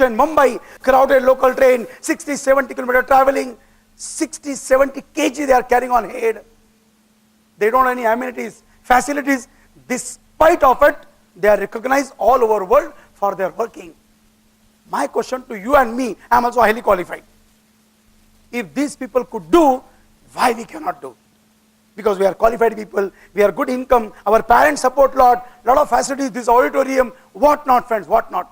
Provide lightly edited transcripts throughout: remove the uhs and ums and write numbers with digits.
in Mumbai, crowded local train, 60-70 kilometer traveling, 60-70 kg they are carrying on head. They don't have any amenities, facilities. Despite of it, they are recognized all over world for their working. My question to you and me, I am also highly qualified. If these people could do, why we cannot do? Because we are qualified people, we are good income, our parents support lot of facilities, this auditorium, what not, friends, what not.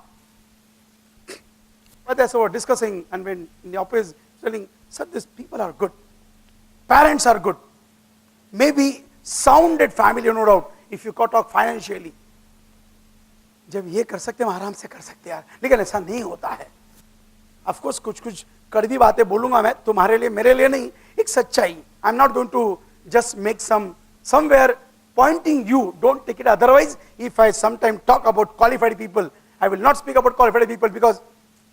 But as we were discussing, and when in the office telling, sir, these people are good, parents are good, maybe sounded family, no doubt, if you talk financially. जब ये कर सकते हैं आराम से कर सकते हैं यार, लेकिन ऐसा नहीं होता है. Of course कुछ कड़वी बातें बोलूंगा मैं तुम्हारे लिए, मेरे लिए नहीं, एक सच्चाई. I am not going to just make somewhere pointing you, don't take it otherwise. If I sometime talk about qualified people, I will not speak about qualified people because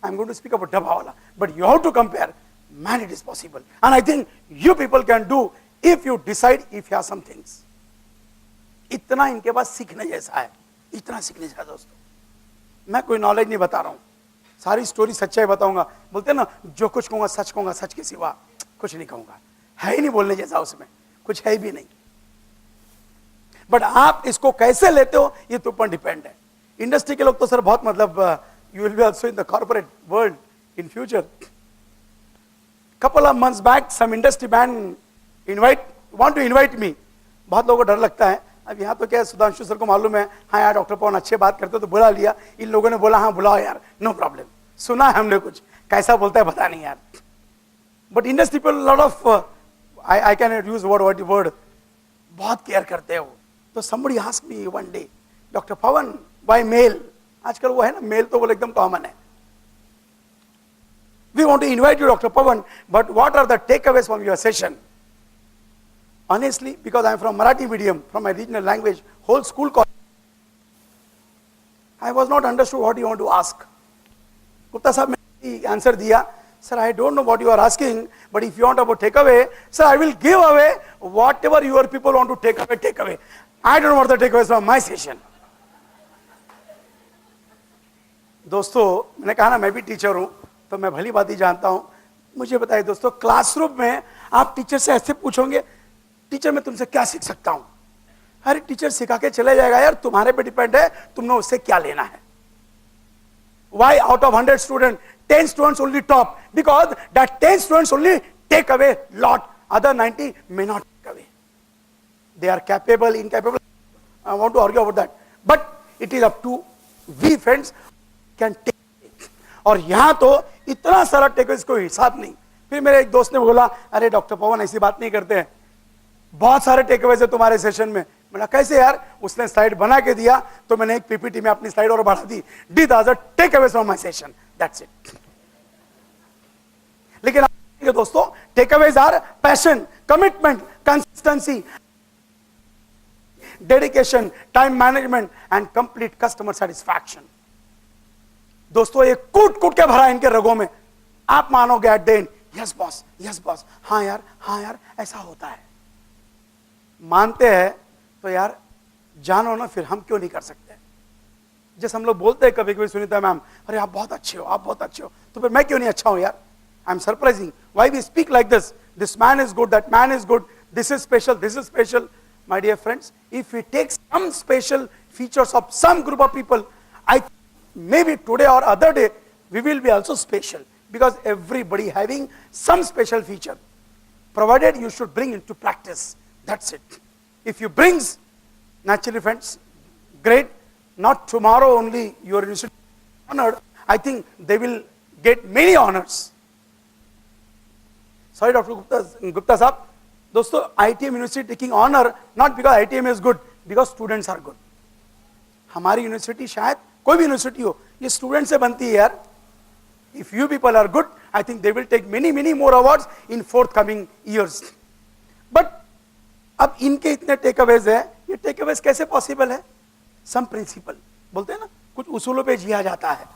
I am going to speak about Dabawala. But you have to compare, man, it is possible. And I think you people can do if you decide, if you have some things. इतना इनके पास सीखने जैसा है, इतना सीखने जैसा दोस्तों. मैं कोई नॉलेज नहीं बता रहा हूँ, सारी स्टोरी सच्चाई बताऊंगा. बोलते हैं ना, जो कुछ कहूंगा सच के सिवा कुछ नहीं कहूंगा. है ही नहीं बोलने जैसा उसमें, कुछ है भी नहीं. बट आप इसको कैसे लेते हो ये तो ऊपर डिपेंड है. इंडस्ट्री के लोग तो सर बहुत मतलब you will be also in the corporate world in future. Couple of months back, some industry man want to invite me. बहुत लोगों को डर लगता है. अब यहाँ तो क्या सुधांशु सर को मालूम है, हाँ यार डॉक्टर पवन अच्छे बात करते तो बुला लिया. इन लोगों ने बोला हाँ बुलाओ यार, नो प्रॉब्लम. सुना है हमने कुछ, कैसा बोलता है पता नहीं यार. बट इंडस्ट्री पर lot of I can use word बहुत केयर करते हैं वो. तो somebody asked me one day, doctor Pawan by mail, आजकल वो है ना मेल तो वो एकदम कॉमन है. We want to invite you, Dr. Pawan, but what are the takeaways from your session? Honestly, because I am from Marathi medium, from my regional language, whole school college, I was not understood what you want to ask. Gupta sahab ने answer दिया, sir, I don't know what you are asking, but if you want about takeaway, sir, I will give away whatever your people want to take away. I don't know what the takeaways from my session. दोस्तों मैंने कहा ना मैं भी teacher हूं तो मैं भली बात ही जानता हूं. मुझे बताइए दोस्तों, क्लासरूम में आप टीचर से ऐसे पूछोगे, टीचर मैं तुमसे क्या सीख सकता हूं? अरे टीचर सिखा के चले जाएगा यार, तुम्हारे पे डिपेंड है तुमने उससे क्या लेना है. Why out of 100 students 10 students only top? Because that 10 students only take away lot, other 90 may not take away. They are capable, incapable, I want to argue about that, but it is up to we friends can take. और यहाँ तो इतना सारा takeaways कोई हिसाब नहीं. फिर मेरे एक दोस्त ने बोला, अरे डॉक्टर पवन ऐसी बात नहीं करते हैं, बहुत सारे टेकअवेज है तुम्हारे सेशन में. मैंने कैसे यार? उसने स्लाइड बना के दिया तो मैंने एक पीपीटी में अपनी स्लाइड और बढ़ा दी. These are the takeaways from my session. That's it. लेकिन दोस्तों takeaways are passion, commitment, consistency, dedication, time management and complete customer satisfaction. दोस्तों ये कूट के भरा इनके रगों में. आप मानोगे at the end, yes boss, हाँ यार ऐसा होता है. मानते हैं तो यार जानो ना, फिर हम क्यों नहीं कर सकते? जैसे हम लोग बोलते हैं कभी सुनीता मैम, अरे आप बहुत अच्छे हो, तो फिर मैं क्यों नहीं अच्छा हूं यार? I am surprising. Why we speak like this man is good, that man is good, this is special. My dear friends, if we take some special features of some group of people, maybe today or other day we will be also special, because everybody having some special feature, provided you should bring into practice. That's it. If you brings, naturally friends, great. Not tomorrow only your university honored, I think they will get many honors. Sorry Dr. Gupta sahab, दोस्तों ITM university taking honor not because ITM is good, because students are good. हमारी university शायद कोई भी university हो, ये student से बनती है यार. If you people are good, I think they will take many more awards in forthcoming years. But अब इनके इतने टेकअवेज है, ये टेकअवेज कैसे पॉसिबल है? सम प्रिंसिपल, बोलते हैं ना कुछ उसूलों पे जिया जाता है.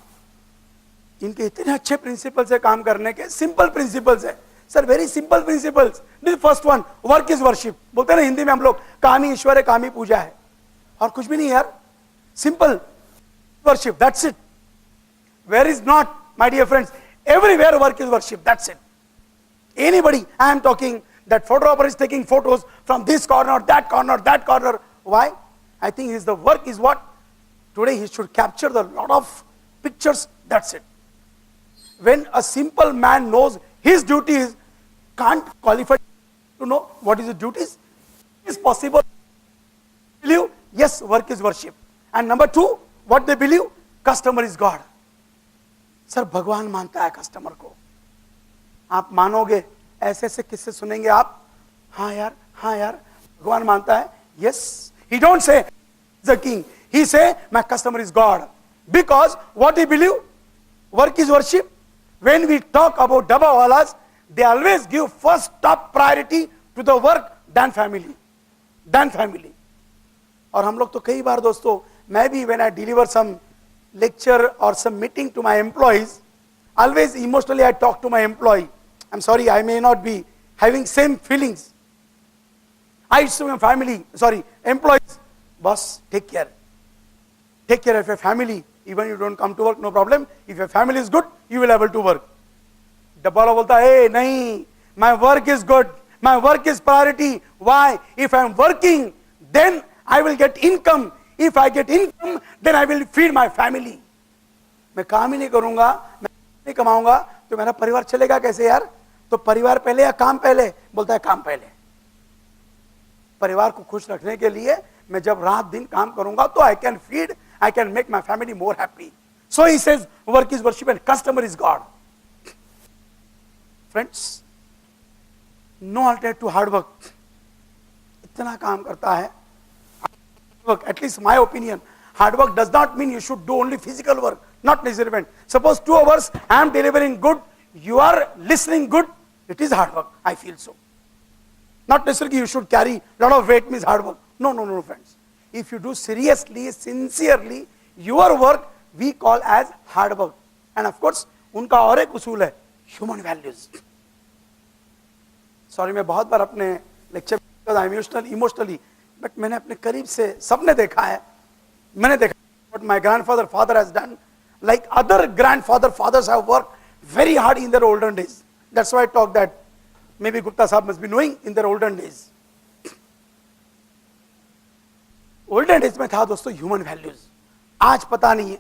इनके इतने अच्छे प्रिंसिपल्स है काम करने के, सिंपल प्रिंसिपल्स है sir, very simple principles. This first one, work is worship. बोलते हैं ना हिंदी में हम लोग, काम ही ईश्वर है, काम ही पूजा है, और कुछ भी नहीं यार. Simple worship, that's it. Where is not my dear friends, everywhere work is worship. That's it. Anybody, I am talking, that photographer is taking photos from this corner, that corner, that corner. Why? I think the work is what? Today he should capture the lot of pictures. That's it. When a simple man knows his duties, can't qualify to know what is his duties, is possible. Believe, yes, work is worship. And number two, what they believe, customer is God. Sir भगवान मानता है customer को. आप मानोगे, ऐसे ऐसे किस्से सुनेंगे आप. हाँ यार भगवान मानता है. Yes, he don't say the king, he say my customer is God. Because what he believe, work is worship. When we talk about dabawalas, they always give first top priority to the work than family. और हम लोग तो कई बार दोस्तों, मैं भी when I deliver some lecture or some meeting to my employees, always emotionally I talk to my employee. I'm sorry, I may not be having same feelings. I used to my family, employees, boss, take care of your family. Even you don't come to work, no problem. If your family is good, you will able to work. डब्बा वाला बोलता है, नहीं, my work is good, my work is priority. Why? If I am working, then I will get income. If I get income, then I will feed my family. मैं काम ही नहीं करूंगा, मैं नहीं कमाऊंगा, तो मेरा परिवार चलेगा कैसे यार? तो परिवार पहले या काम पहले? बोलता है काम पहले. परिवार को खुश रखने के लिए मैं जब रात दिन काम करूंगा तो I can feed, I can make my family more happy. So he says, work is worship and customer is God. Friends, no alternative to hard work. इतना काम करता है. Work, at least my opinion, hard work does not mean you should do only physical work, not necessarily. Suppose 2 hours I am delivering good, you are listening good, it is hard work, I feel so. Not necessarily you should carry lot of weight means hard work. No, friends. If you do seriously, sincerely, your work we call as hard work. And of course, उनका और एक उसूल है, human values. Sorry, मैं बहुत बार अपने lecture because I am emotionally, but मैंने अपने करीब से सबने देखा है. मैंने देखा what my father has done. Like other fathers have worked very hard in their olden days. That's why I talk that maybe Gupta Sahab must be knowing in their olden days. Olden days में था दोस्तों human values. आज पता नहीं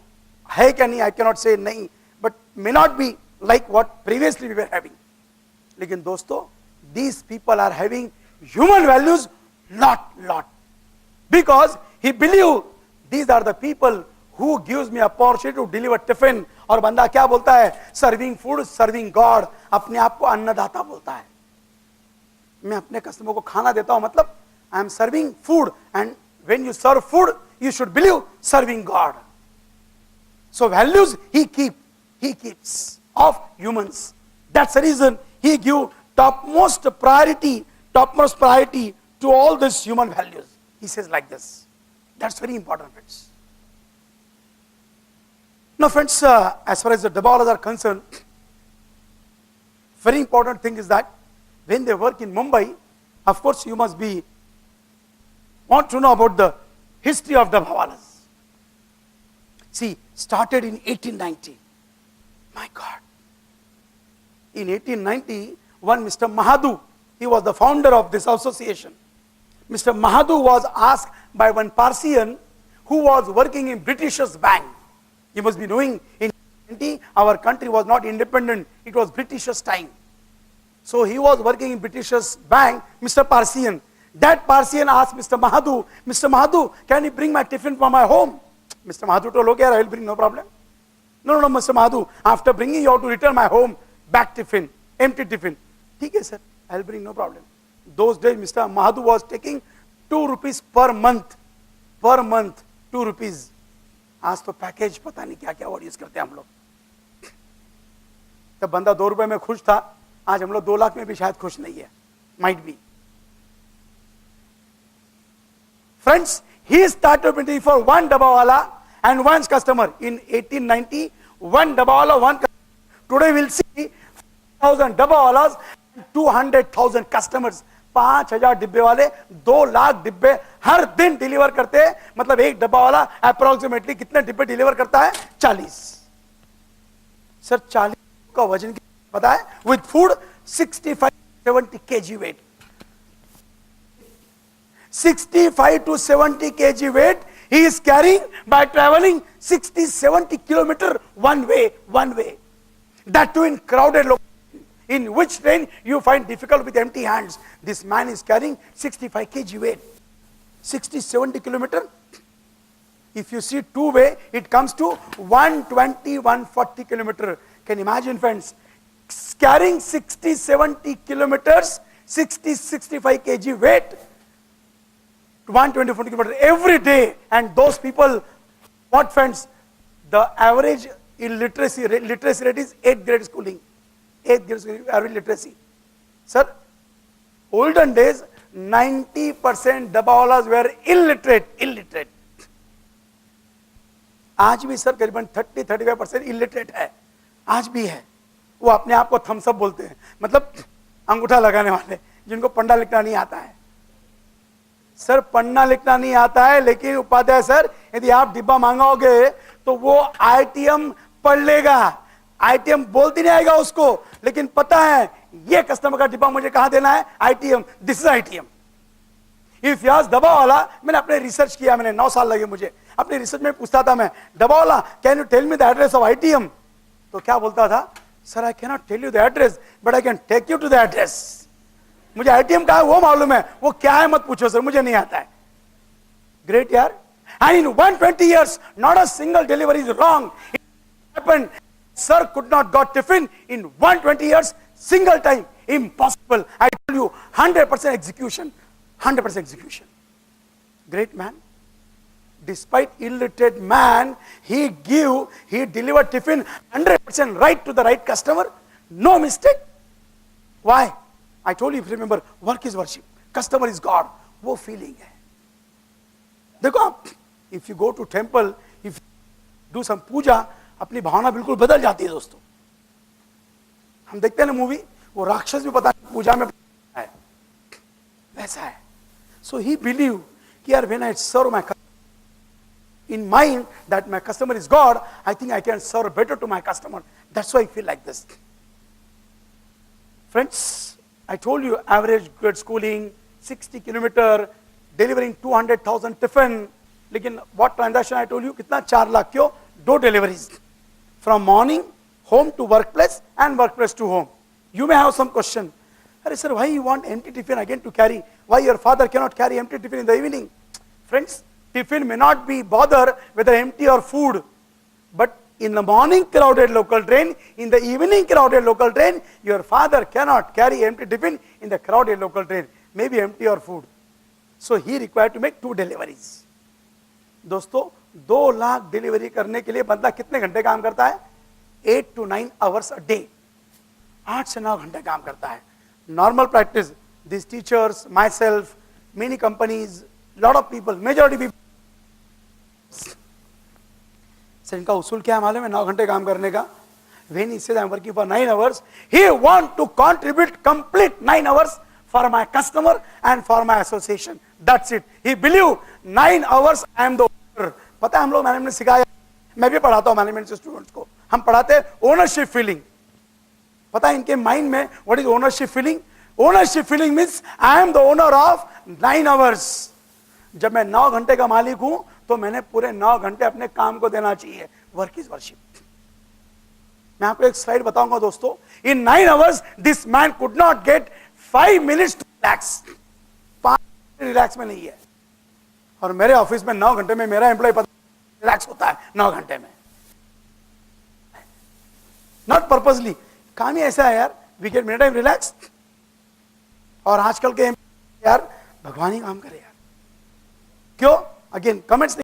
है क्या नहीं, I cannot say नहीं, but may not be like what previously we were having. लेकिन दोस्तों, these people are having human values lot. Because he believe these are the people who gives me opportunity to deliver tiffin. और बंदा क्या बोलता है? Serving food, serving God. अपने आप को अन्नदाता बोलता है. मैं अपने कस्टमर को खाना देता हूं, मतलब I am serving food, and when you serve food, you should believe serving God. So values he keeps of humans. That's the reason he give topmost priority to all these human values. He says like this. That's very important, friends. Now, friends, as far as the Dabbawalas are concerned, very important thing is that when they work in Mumbai, of course, you must want to know about the history of Dabbawalas. See, started in 1890. My God. In 1890, one Mr. Mahadu, he was the founder of this association. Mr. Mahadu was asked by one Parsian who was working in British's bank. You must be knowing, in 1890, our country was not independent. It was British's time. So he was working in British's bank, Mr. Parsian. That Parsian asked Mr. Mahadu, can you bring my tiffin from my home? Mr. Mahadu told, okay, I will bring, no problem. No, Mr. Mahadu, after bringing you out to return my home, back tiffin, empty tiffin. Okay, sir, I will bring, no problem. Those days, Mr. Mahadu was taking 2 rupees per month. 2 rupees. आज तो package पता नहीं क्या क्या word use करते हैं हम लोग. तब बंदा 2 रुपए में खुश था, आज हम लोग 2 लाख में भी शायद खुश नहीं है. Might be. Friends, he started meeting for one Dabbawala and one customer in 1890. One Dabbawala, one customer. Today we'll see 1,000 Dabbawalas and 200,000 customers. 5,000 डिब्बे वाले 2 लाख डिब्बे हर दिन डिलीवर करते हैं. मतलब एक डब्बा वाला अप्रोक्सीमेटली कितने डिब्बे डिलीवर करता है? 40. सर 40 का वजन पता है, with food 65-70 kg weight. 65 to 70 kg weight he is carrying by traveling 60-70 kilometer one way. That too in crowded location, in which train you find difficult with empty hands. This man is carrying 65 kg weight, 60-70 kilometer. If you see two-way, it comes to 120-140 kilometer. Can you imagine, friends? Carrying 60-70 kilometers, 60-65 kg weight, 120-140 kilometers every day. And those people, what, friends? The average literacy rate is 8th grade schooling. 8th grade schooling, average literacy. Sir, olden days, 90% Dabawalas were illiterate. आज भी sir करीबन 30-35% illiterate है, आज भी है. वो अपने आप को थम्स अप बोलते हैं, मतलब अंगूठा लगाने वाले, जिनको पढ़ना लिखना नहीं आता है. सर पढ़ना लिखना नहीं आता है, लेकिन उपाध्याय सर यदि आप डिब्बा मांगोगे तो वो आईटीएम पढ़ लेगा. आईटीएम बोलती नहीं आएगा उसको, लेकिन पता है ये कस्टमर का डिब्बा मुझे कहां देना है, ITM. This is ITM. If yes dabbawala, मैंने अपने रिसर्च किया, मैंने 9 साल लगे मुझे अपने रिसर्च में. पूछता था मैं, dabbawala can you tell me the address of ITM? तो क्या बोलता था, sir I can not tell you the address but I can take you to the address. मुझे आईटीएम कहा है वो मालूम है, वो क्या है मत पूछो सर, मुझे नहीं आता है. ग्रेट यार. And in 120 years not a single delivery is wrong. It happened. Sir could not got tiffin in 120 years single time. Impossible. I tell you, 100% execution. 100% execution. Great man. Despite illiterate man, he delivered tiffin 100% right to the right customer. No mistake. Why? I told you, if you remember, work is worship. Customer is God. वो feeling है. देखो आप, if you go to temple, if you do some पूजा, अपनी भावना बिल्कुल बदल जाती है दोस्तों. हम देखते हैं ना मूवी, वो राक्षस भी पता नहीं पूजा में है, वैसा है. So he believed कि यार when I serve my customer, in mind that my customer is God, I think I can serve better to my customer. That's why I feel like this. Friends, I told you average grade schooling, 60 kilometer, delivering 200,000 tiffin. लेकिन what transaction I told you, कितना 4 लाख क्यों? 2 deliveries. From morning, home to workplace and workplace to home. You may have some question. Arey sir, why you want empty tiffin again to carry? Why your father cannot carry empty tiffin in the evening? Friends, tiffin may not be bother whether empty or food. But in the morning crowded local train, in the evening crowded local train, your father cannot carry empty tiffin in the crowded local train. Maybe empty or food. So he required to make 2 deliveries. दोस्तों 2 lakh delivery करने के लिए बंदा कितने घंटे काम करता है? 8 to 9 hours a day. 8 से 9 घंटे काम करता है. Normal practice. These teachers, myself, many companies, lot of people, majority people. Sir इनका उसूल क्या है मालूम है 9 घंटे काम करने का? When he says I am working for 9 hours, he want to contribute complete 9 hours for my customer and for my association. That's it. He believe 9 hours I am the owner. पता है हम लोग मैनेजमेंट सिखाया, मैं भी पढ़ाता हूँ management students को. हम पढ़ाते हैं ओनरशिप फीलिंग. पता है इनके माइंड में what is ownership feeling? Ownership feeling means I am the owner of 9 hours. जब मैं 9 घंटे का मालिक हूं तो मैंने पूरे 9 घंटे अपने काम को देना चाहिए. Work is worship. मैं आपको एक स्लाइड बताऊंगा दोस्तों. In 9 hours this man could not get 5 minutes to relax. 5 minute relax में नहीं है. और मेरे ऑफिस में 9 घंटे में मेरा एम्प्लॉय रिलैक्स होता है 9 घंटे में. नॉट पर्पसली, काम ही ऐसा है यार. We get minute time relax. और आजकल के यार भगवान ही काम करे यार. क्यों? Again comments